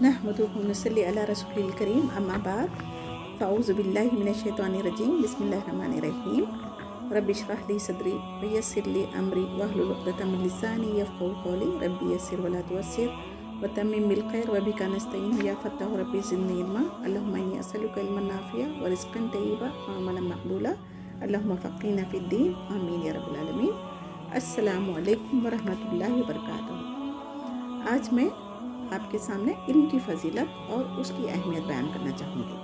नहमदुहु व नसल्ली अला रसूलिल करीम अम्मा बाद फ़अऊज़ु बिल्लाहि मिनश शैतानिर रजीम बिस्मिल्लाहिर रहमानिर रहीम रब्बि इश्रह ली सदरी व यस्सिर ली अमरी वहलुल उक़दतम मिन लिसानी यफ़क़हू क़ौली रब्बि यस्सिर व ला तुअस्सिर व तम्मिम बिल खैर व बिका नस्तईन या फ़त्ताहु रब्बि ज़िदनी इल्मा अल्लाहुम्मा इन्नी असअलुका इल्मन नाफ़िअ व रिज़्क़न तय्यिबा व अमलन मक़बूला अल्लाहुम्मा फ़क़्हिना फ़िद्दीन आमीन या रब्बल आलमीन। अस्सलामु अलैकुम व रहमतुल्लाहि व बरकातुहू। आज मैं आपके सामने इल्म की फजीलत और उसकी अहमियत बयान करना चाहूँगी।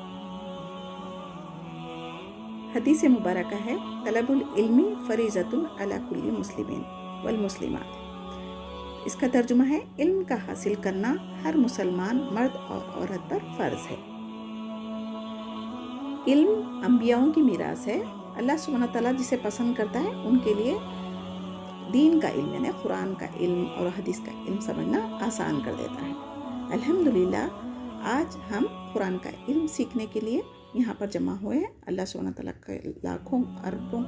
हदीस मुबारका है, तलबुल इल्मी फरीज़तुन अला कुल्ली मुस्लिमीन वल मुस्लिमात। इसका तर्जुमा है, इल्म का हासिल करना हर मुसलमान मर्द और औरत पर फ़र्ज़ है। इल्म अंबियाओं की मीरास है। अल्लाह सुब्हानहू व तआला जिसे पसंद करता है उनके लिए दीन का इल्म यानी कुरान का इल्म और हदीस का इल्म समझना आसान कर देता है। अल्हम्दुलिल्लाह, आज हम कुरान का इल्म सीखने के लिए यहाँ पर जमा हुए हैं। अल्लाह सुब्हानहू व तआला के लाखों अरबों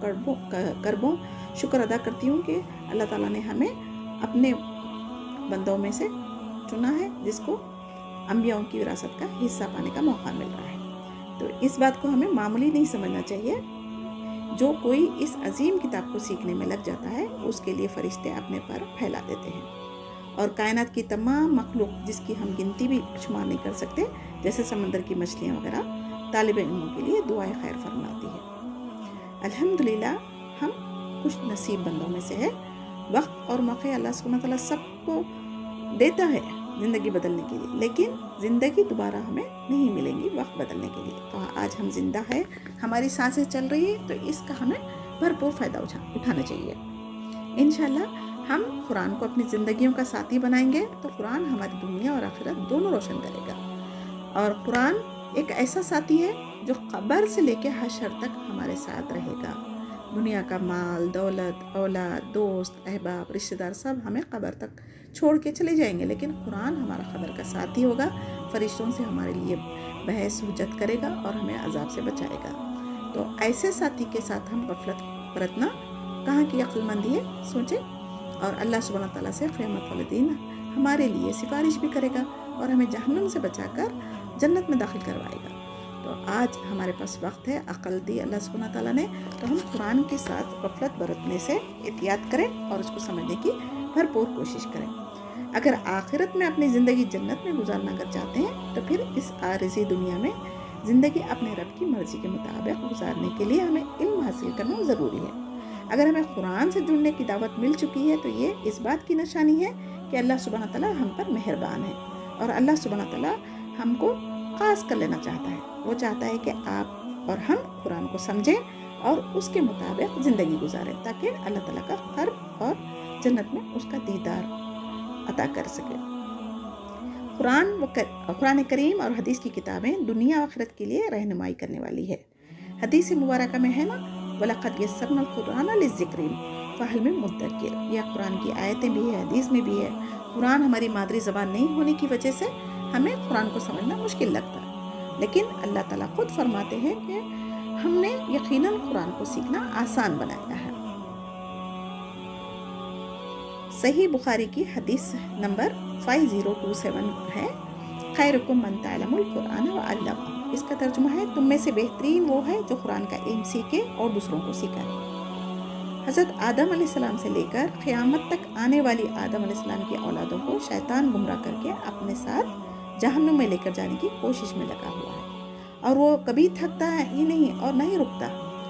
करबों शुक्र अदा करती हूँ कि अल्लाह ताला ने हमें अपने बंदों में से चुना है जिसको अंबियाओं की विरासत का हिस्सा पाने का मौका मिल रहा है। तो इस बात को हमें मामूली नहीं समझना चाहिए। जो कोई इस अजीम किताब को सीखने में लग जाता है उसके लिए फरिश्ते अपने पर फैला देते हैं और कायनात की तमाम मखलूक जिसकी हम गिनती भी शुमार नहीं कर सकते, जैसे समंदर की मछलियाँ वगैरह, तालिब इल्मों के लिए दुआए खैर फरमाती है। अल्हम्दुलिल्लाह, हम खुश नसीब बंदों में से है। वक्त और मौके अल्लाह सुब्हानहू व तआला सबको देता है ज़िंदगी बदलने के लिए, लेकिन ज़िंदगी दोबारा हमें नहीं मिलेंगी वक्त बदलने के लिए। तो आज हम जिंदा है, हमारी सांसें चल रही है, तो इसका हमें भरपूर फ़ायदा उठाना चाहिए। इंशाअल्लाह हम कुरान को अपनी ज़िंदगियों का साथी बनाएंगे तो कुरान हमारी दुनिया और आखिरत दोनों रोशन करेगा। और कुरान एक ऐसा साथी है जो क़ब्र से लेकर हशर तक हमारे साथ रहेगा। दुनिया का माल, दौलत, औलाद, दोस्त, अहबाब, रिश्तेदार सब हमें क़ब्र तक छोड़ के चले जाएंगे, लेकिन कुरान हमारा क़ब्र का साथी होगा। फरिश्तों से हमारे लिए बहस हुज्जत करेगा और हमें अजाब से बचाएगा। तो ऐसे साथी के साथ हम गफलत बरतना कहाँ की अक्लमंदी है, सोचें। और अल्लाह सुब्हानहू व तआला से क़यामत वाले दिन हमारे लिए सिफारिश भी करेगा और हमें जहन्नम से बचाकर जन्नत में दाखिल करवाएगा। तो आज हमारे पास वक्त है, अक़ल दी अल्लाह सुब्हानहू व तआला ने, तो हम कुरान के साथ गफलत बरतने से एहतियात करें और उसको समझने की भरपूर कोशिश करें। अगर आखिरत में अपनी ज़िंदगी जन्नत में गुजारना अगर चाहते हैं तो फिर इस आरिज़ी दुनिया में ज़िंदगी अपने रब की मर्ज़ी के मुताबिक गुजारने के लिए हमें इल्म हासिल करना ज़रूरी है। अगर हमें कुरान से जुड़ने की दावत मिल चुकी है तो ये इस बात की निशानी है कि अल्लाह सुब्हानहू व तआला हम पर मेहरबान है और अल्लाह सुब्हानहू व तआला हमको ख़ास कर लेना चाहता है। वो चाहता है कि आप और हम कुरान को समझें और उसके मुताबिक ज़िंदगी गुजारें ताकि अल्लाह ताला का क़र्ब और जन्नत में उसका दीदार अता कर सके। कुरान करीम और हदीस की किताबें दुनिया और आखिरत के लिए रहनुमाई करने वाली है। हदीस मुबारका में है ना, वलक़द यस्सरनल कुरान लिज़्ज़िक्रि फ़हल मिन मुद्दकिर। यह कुरान की आयतें भी है, हदीस में भी है। कुरान हमारी मादरी ज़बान नहीं होने की वजह से हमें कुरान को समझना मुश्किल लगता है, लेकिन अल्लाह ताला खुद फरमाते हैं कि हमने यकीनन कुरान को सीखना आसान बनाया है। सही बुखारी की हदीस नंबर 5027 है, खैरुकुम मन तअल्लमल कुरान व अल्लमहु। इसका तर्जुमा है, तुम में से बेहतरीन वो है जो कुरान का इल्म सीखे और दूसरों को सिखाए। हज़रत आदम अलैहिस्सलाम से लेकर क़यामत तक आने वाली आदम अलैहिस्सलाम की औलादों को शैतान गुमराह करके अपने साथ जहन्नुम में लेकर जाने की कोशिश में लगा हुआ है और वो कभी थकता है ही नहीं और ना ही रुकता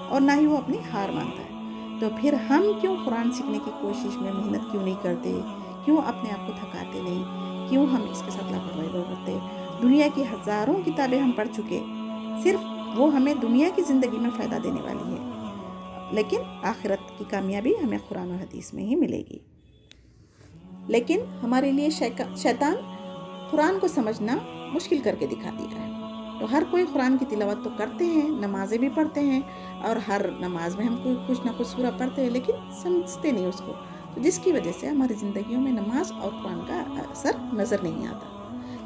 और ना ही वो अपनी हार मानता है। तो फिर हम क्यों कुरान सीखने की कोशिश में मेहनत क्यों नहीं करते, क्यों अपने आप को थकाते नहीं, क्यों हम इसके साथ लापरवाही करते। दुनिया की हज़ारों किताबें हम पढ़ चुके, सिर्फ वो हमें दुनिया की ज़िंदगी में फ़ायदा देने वाली है, लेकिन आखिरत की कामयाबी हमें कुरान और हदीस में ही मिलेगी। लेकिन हमारे लिए शैतान कुरान को समझना मुश्किल करके दिखा दिया है। तो हर कोई कुरान की तिलावत तो करते हैं, नमाज़ें भी पढ़ते हैं और हर नमाज में हम कोई कुछ ना कुछ सूरा पढ़ते हैं, लेकिन समझते नहीं उसको, तो जिसकी वजह से हमारी ज़िंदगियों में नमाज और कुरान का असर नज़र नहीं आता।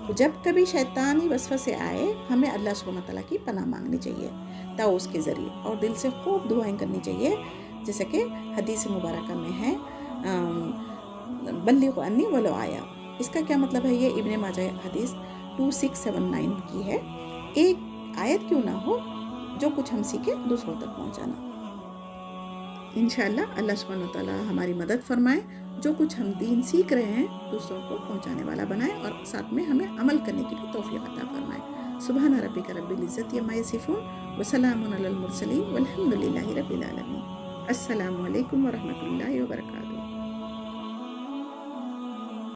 तो जब कभी शैतानी वसवसे आए, हमें अल्लाह सुब्हानहू व तआला की पनाह मांगनी चाहिए ताउस के ज़रिए और दिल से खूब दुआएं करनी चाहिए, जैसे कि हदीस मुबारका में है, बल्लिगु अन्नी वलो आया। इसका क्या मतलब है? ये इब्ने माजा हदीस 2679 کی ہے. ایک آیت کیوں نہ ہو، جو کچھ ہم سیکھیں دوسروں تک پہنچانا. انشاءاللہ اللہ سبحانہ وتعالی ہماری مدد فرمائے، جو کچھ ہم دین سیکھ رہے ہیں دوسروں کو پہنچانے والا بنائے، اور ساتھ میں ہمیں عمل کرنے کی بھی توفیق عطا فرمائے. سبحان ربک رب العزت عما یصفون وسلام علی المرسلین والحمد للہ رب العالمین. السلام علیکم ورحمۃ اللہ وبرکاتہ.